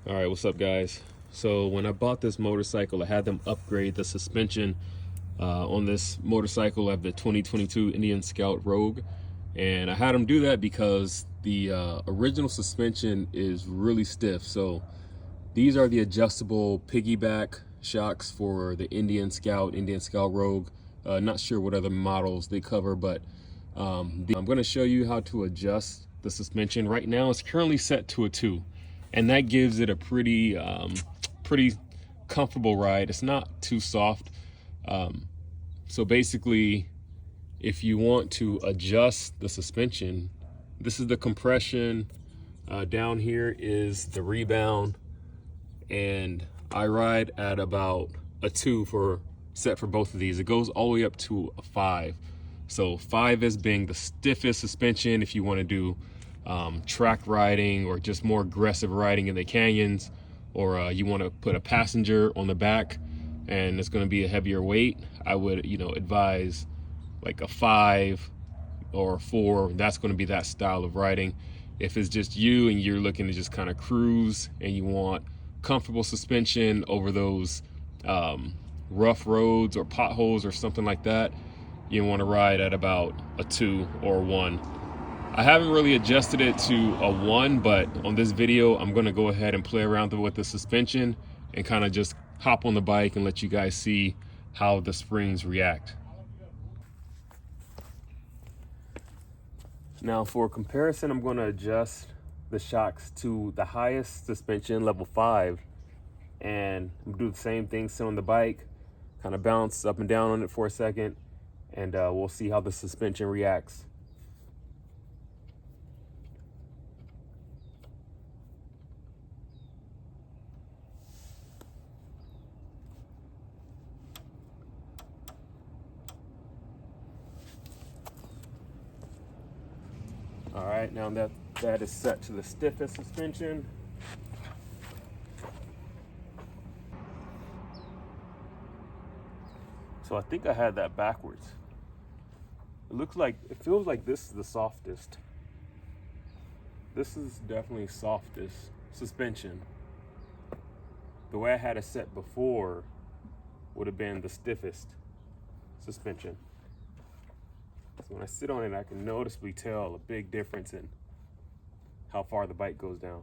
All right, what's up, guys? So when I bought this motorcycle, I had them upgrade the suspension on this motorcycle. I have the 2022 Indian Scout Rogue, and I had them do that because the original suspension is really stiff. So these are the adjustable piggyback shocks for the Indian Scout Rogue. Not sure what other models they cover, but I'm going to show you how to adjust the suspension. Right now it's currently set to a 2, and that gives it a pretty comfortable ride. It's not too soft. So basically, if you want to adjust the suspension, this is the compression, down here is the rebound, and I ride at about a 2 for set for both of these. It goes all the way up to a 5. So 5 is being the stiffest suspension if you want to do track riding or just more aggressive riding in the canyons, or you want to put a passenger on the back and it's going to be a heavier weight. I would, advise like a 5 or a 4. That's going to be that style of riding. If it's just you and you're looking to just kind of cruise and you want comfortable suspension over those rough roads or potholes or something like that, you want to ride at about a 2 or 1. I haven't really adjusted it to a 1, but on this video I'm going to go ahead and play around with the suspension and kind of just hop on the bike and let you guys see how the springs react. Now for comparison, I'm going to adjust the shocks to the highest suspension, level 5, and do the same thing, sit on the bike, kind of bounce up and down on it for a second, and we'll see how the suspension reacts. All right, now that is set to the stiffest suspension. So I think I had that backwards. It feels like this is the softest. This is definitely softest suspension. The way I had it set before would have been the stiffest suspension. So when I sit on it, I can noticeably tell a big difference in how far the bike goes down.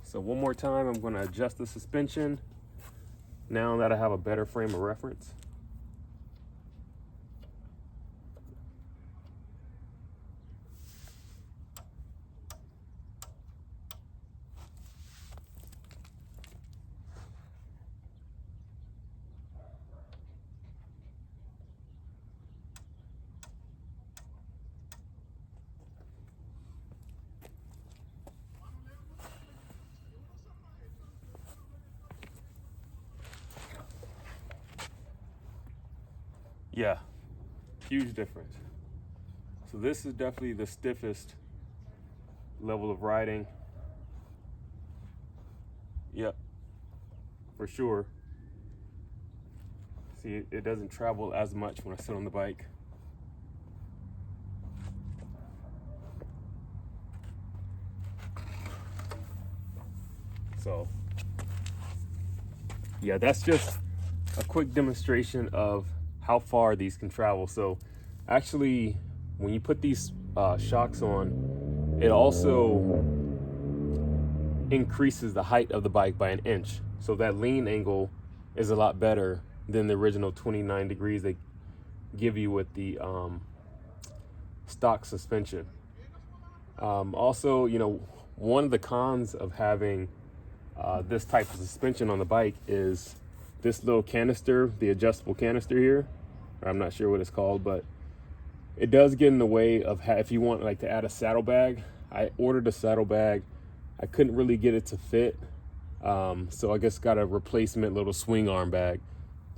So one more time, I'm going to adjust the suspension now that I have a better frame of reference. Yeah, huge difference. So this is definitely the stiffest level of riding. Yep, for sure. See, it doesn't travel as much when I sit on the bike. So yeah, that's just a quick demonstration of how far these can travel. So actually, when you put these shocks on, it also increases the height of the bike by 1 inch. So that lean angle is a lot better than the original 29 degrees they give you with the stock suspension. Also, one of the cons of having this type of suspension on the bike is this little canister, the adjustable canister here. I'm not sure what it's called, but it does get in the way of if you want to add a saddlebag. I ordered a saddlebag. I couldn't really get it to fit. So I guess got a replacement little swing arm bag.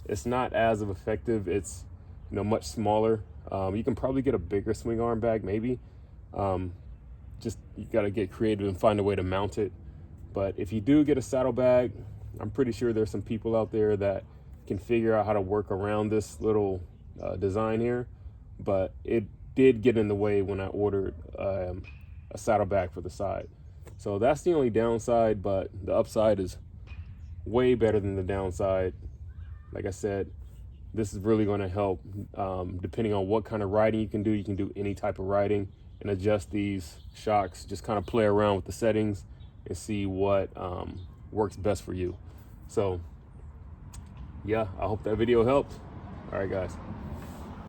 It's not as effective. It's much smaller. You can probably get a bigger swing arm bag, maybe. Just you got to get creative and find a way to mount it. But if you do get a saddlebag, I'm pretty sure there's some people out there that can figure out how to work around this little design here. But it did get in the way when I ordered a saddlebag for the side. So that's the only downside, but the upside is way better than the downside. Like I said, this is really going to help depending on what kind of riding you can do. You can do any type of riding and adjust these shocks. Just kind of play around with the settings and see what works best for you. So yeah, I hope that video helped. All right, guys.